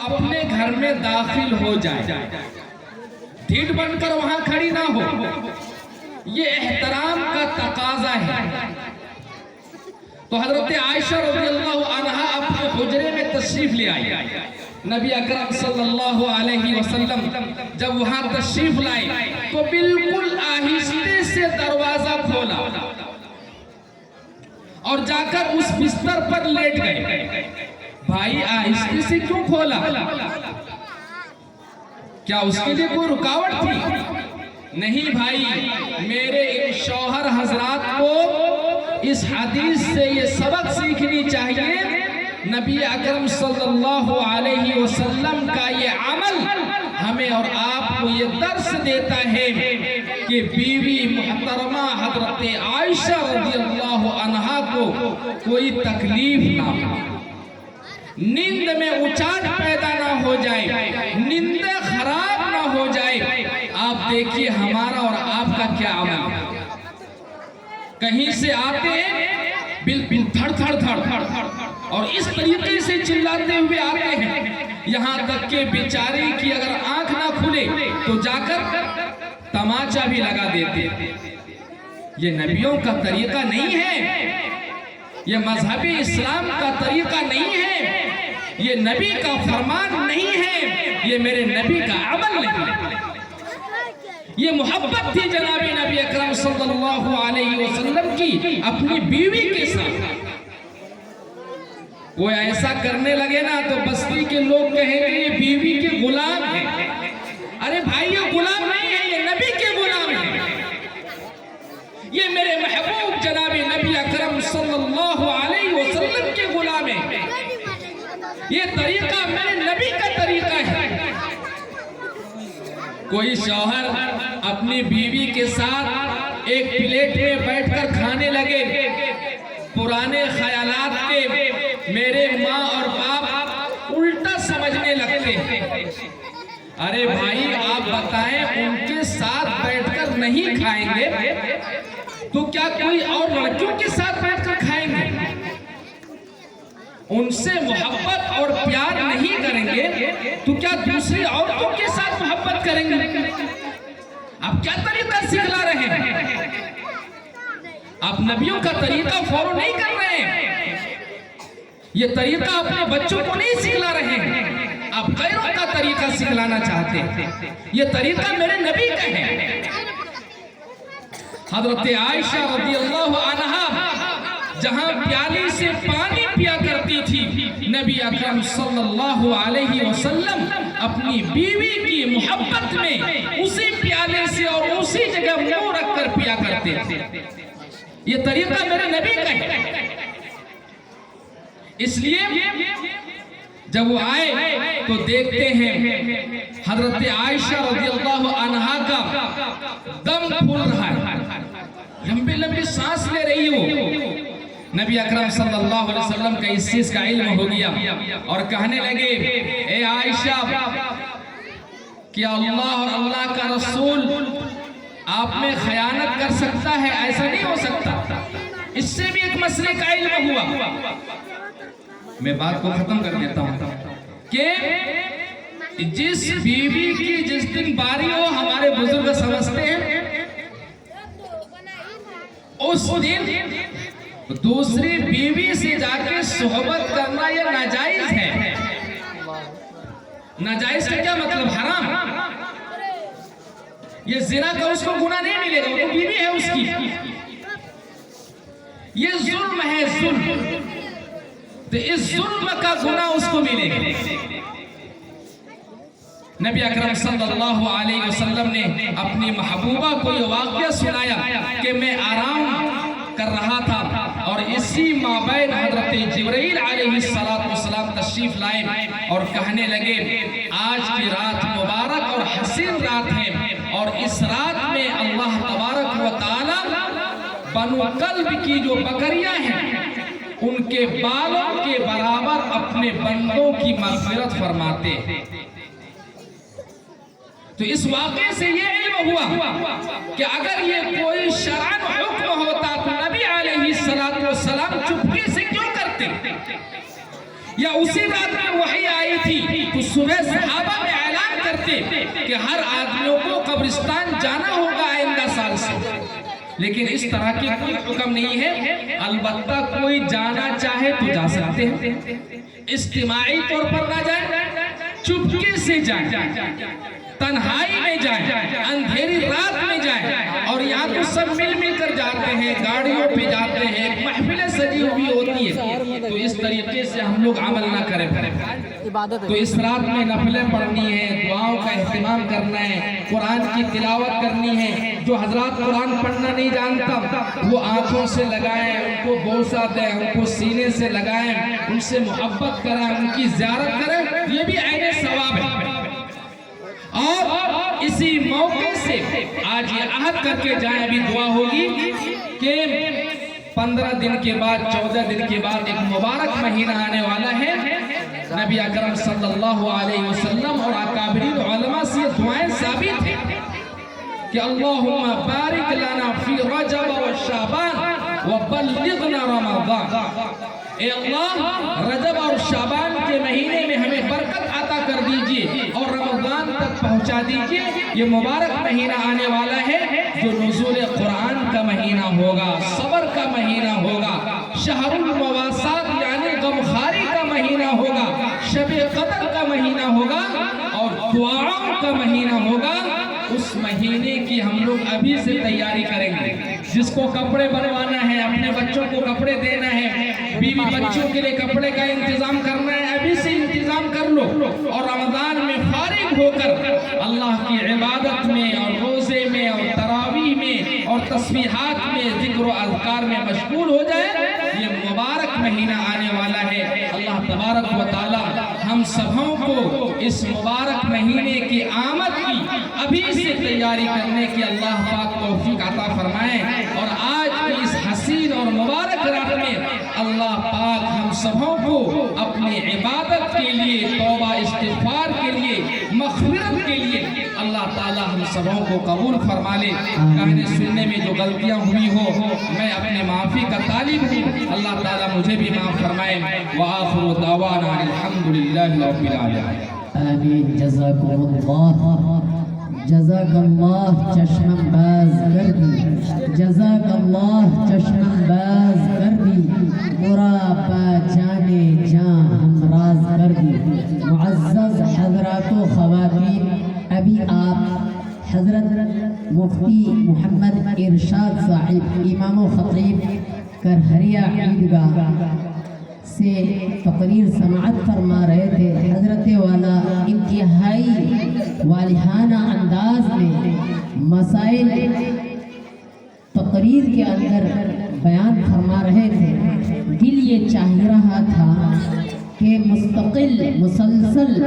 اپنے گھر میں داخل ہو جائے، ڈھیٹ بن کر وہاں کھڑی نہ ہو، یہ احترام کا تقاضا ہے۔ تو حضرت عائشہ رضی اللہ عنہا اپنے حجرے میں تشریف لے آئی۔ نبی اکرم صلی اللہ علیہ وسلم جب وہاں تشریف لائے تو بالکل آہستے سے دروازہ کھولا اور جا کر اس بستر پر لیٹ گئے۔ بھائی آہستے سے کیوں کھولا؟ کیا اس کے لیے کوئی رکاوٹ تھی؟ نہیں بھائی، میرے شوہر حضرات کو اس حدیث سے یہ سبق سیکھنی چاہیے، نبی اکرم صلی اللہ علیہ وسلم کا یہ عمل ہمیں اور آپ کو یہ درس دیتا ہے کہ بیوی محترمہ حضرت عائشہ رضی اللہ عنہا کو کوئی تکلیف نہ ہو، نیند میں اچاٹ پیدا نہ ہو جائے، نیند خراب نہ ہو جائے۔ آپ دیکھیے ہمارا اور آپ کا کیا عمل ہے، کہیں سے آتے ہیں بالکل دھڑ دھڑ دھڑ اور اس طریقے سے چلاتے ہوئے آتے ہیں، یہاں تک کہ بیچاری کی اگر آنکھ نہ کھلے تو جا کر تماچا بھی لگا دیتے۔ یہ نبیوں کا طریقہ نہیں ہے، یہ مذہب اسلام کا طریقہ نہیں ہے، یہ نبی کا فرمان نہیں ہے، یہ میرے نبی کا عمل نہیں ہے۔ یہ محبت تھی جناب نبی اکرم صلی اللہ علیہ وسلم کی اپنی بیوی کے ساتھ۔ کوئی ایسا کرنے لگے نا تو بستی کے لوگ کہیں گے یہ بیوی کے غلام ہیں۔ ارے بھائی یہ غلام نہیں ہے، یہ نبی کے غلام ہیں، یہ میرے محبوب جناب نبی اکرم صلی اللہ علیہ وسلم کے غلام ہیں۔ یہ طریقہ میرے نبی کا طریقہ ہے۔ کوئی شوہر اپنی بیوی کے ساتھ ایک پلیٹ میں بیٹھ کر کھانے لگے، پرانے خیالات کے میرے ماں اور باپ الٹا سمجھنے لگتے ہیں۔ ارے بھائی آپ بتائیں، ان کے ساتھ بیٹھ کر نہیں کھائیں گے تو کیا کوئی اور لڑکیوں کے ساتھ بیٹھ کر کھائیں گے؟ ان سے محبت اور پیار نہیں کریں گے تو کیا دوسری عورتوں کے ساتھ محبت کریں گے؟ آپ کیا طریقہ سکھلا رہے ہیں؟ آپ نبیوں کا طریقہ فالو نہیں کر رہے ہیں، یہ طریقہ اپنے بچوں کو نہیں سکھلا رہے ہیں، آپ غیروں کا طریقہ سکھلانا چاہتے ہیں۔ یہ طریقہ میرے نبی کا ہے۔ حضرت عائشہ رضی اللہ عنہا جہاں پیالی سے پانی پیا کرتی تھی، نبی اکرم صلی اللہ علیہ وسلم اپنی بیوی کی محبت میں اسی پیالے سے اور اسی جگہ منہ رکھ کر پیا کرتے تھے۔ یہ طریقہ میرے نبی کا ہے۔ اس لیے جب وہ آئے تو دیکھتے ہیں حضرت عائشہ رضی اللہ عنہا کا دم پھول رہا ہے، لمبی لمبی سانس لے رہی ہو۔ نبی اکرم صلی اللہ علیہ وسلم کا اس چیز کا علم ہو گیا اور کہنے لگے، اے عائشہ، کیا اللہ اور اللہ کا رسول آپ میں خیانت کر سکتا ہے؟ ایسا نہیں ہو سکتا۔ اس سے بھی ایک مسئلے کا علم ہوا۔ میں بات کو ختم کر دیتا ہوں کہ جس بیوی کی جس دن باری ہو، ہمارے بزرگ سمجھتے ہیں اس دن دوسری بیوی سے جا کے صحبت کرنا یہ ناجائز ہے۔ ناجائز کا کیا مطلب؟ حرام۔ یہ زنا کا اس کو گناہ نہیں ملے گا، وہ بیوی ہے اس کی۔ یہ ظلم ہے، ظلم، تو اس ظلم کا گناہ اس کو ملے گا۔ نبی اکرم صلی اللہ علیہ وسلم نے اپنی محبوبہ کو یہ واقعہ سنایا کہ میں آرام کر رہا تھا اور اسی مابین حضرت جبرائیل علیہ السلام تشریف لائے اور کہنے لگے، آج کی رات مبارک اور حسین رات ہے اور اس رات میں اللہ تبارک و تعالی بنو کلب کی جو بکریاں ہیں ان کے بالوں کے برابر اپنے بندوں کی مغفرت فرماتے ہیں۔ تو اس واقعے سے یہ علم ہوا کہ اگر یہ کوئی شرعاً حکم ہوتا تو نبی علیہ السلام چپکے سے کیوں کرتے؟ یا اسی رات میں وحی آئی تھی تو صبح صحابہ میں اعلان کرتے کہ ہر آدمیوں کو قبرستان جانا ہوگا آئندہ سال سے، لیکن اس طرح کی کوئی حکم نہیں ہے۔ البتہ کوئی جانا چاہے تو جا سکتے ہیں، اجتماعی طور پر نہ جائیں، چپکے سے جائیں، تنہائی میں جائیں، اندھیری رات میں جائیں، اور یہاں تو سب مل کر جاتے ہیں، گاڑیوں پہ جاتے ہیں، ایک محفلیں سجی ہوئی ہوتی ہے، تو اس طریقے سے ہم لوگ عمل نہ کریں۔ تو اس رات میں نفلیں پڑھنی ہے، دعاؤں کا اہتمام کرنا ہے، قرآن کی تلاوت کرنی ہے۔ جو حضرات قرآن پڑھنا نہیں جانتا وہ آنکھوں سے لگائیں، ان کو بوسہ دیں، ان کو سینے سے لگائیں، ان سے محبت کریں، ان کی زیارت کریں، یہ بھی عین ثواب ہے۔ اور اسی موقع سے آج یہ عہد کر کے جائیں، ابھی دعا ہوگی کہ 15 دن کے بعد 14 دن کے بعد ایک مبارک مہینہ آنے والا ہے۔ نبی اکرم صلی اللہ علیہ وسلم اور اکابرین علماء سے یہ دعائیں ثابت ہیں کہ اللہم بارک لنا فی رجب و شعبان وبلغنا رمضان، اے اللہ رجب اور شعبان کے مہینے میں ہمیں برکت عطا کر دیجئے اور رمضان تک پہنچا دیجئے۔ یہ مبارک مہینہ آنے والا ہے جو نزول قرآن کا مہینہ ہوگا، صبر کا مہینہ ہوگا، شہر المواسات یعنی غمخواری کا مہینہ ہوگا، شب قدر کا مہینہ ہوگا اور دعاؤں کا مہینہ ہوگا۔ اس مہینے کی ہم لوگ ابھی سے تیاری کریں گے۔ جس کو کپڑے بنوانا ہے، اپنے بچوں کو کپڑے دینا ہے، بیوی بچوں کے لیے کپڑے کا انتظام کرنا ہے، ابھی سے انتظام کر لو، اور رمضان میں فارغ ہو کر اللہ کی عبادت میں اور روزے میں اور تراویح میں اور تسبیحات میں، ذکر و اذکار میں مشغول ہو جائے۔ یہ مبارک مہینہ آنے والا ہے۔ اللہ تبارک و تعالی ہم سبھوں کو اس مبارک مہینے کی آمد کی ابھی سے تیاری کرنے کی اللہ پاک توفیق عطا فرمائیں، اور آج کی اس حسین اور مبارک رات میں اللہ پاک ہم سبھوں کو اپنی عبادت کے لیے، توبہ استغفار کے لیے، مغفرت کے لیے اللہ تعالی ہم سبھوں کو قبول فرما لے۔ کہنے سننے میں جو غلطیاں ہوئی ہو میں اپنے معافی کا طالب ہوں، اللہ تعالی مجھے بھی معاف فرمائے۔ وآخر دعوانا الحمدللہ رب العالمین۔ آمین۔ جزاکم اللہ، جزاک اللہ چشم باز کر دی، جزاک اللہ چشم باز کر دی، مرابا جانے جاں ہم راز کر دی۔ معزز حضرات و خواتین، ابھی آپ حضرت مفتی محمد ارشاد صاحب امام و خطیب کرہریہ عیدگاہ سے تقریر سماعت فرما رہے تھے۔ حضرت والا انتہائی والہانہ انداز میں مسائل تقریر کے اندر بیان فرما رہے تھے۔ دل یہ چاہ رہا تھا کہ مستقل مسلسل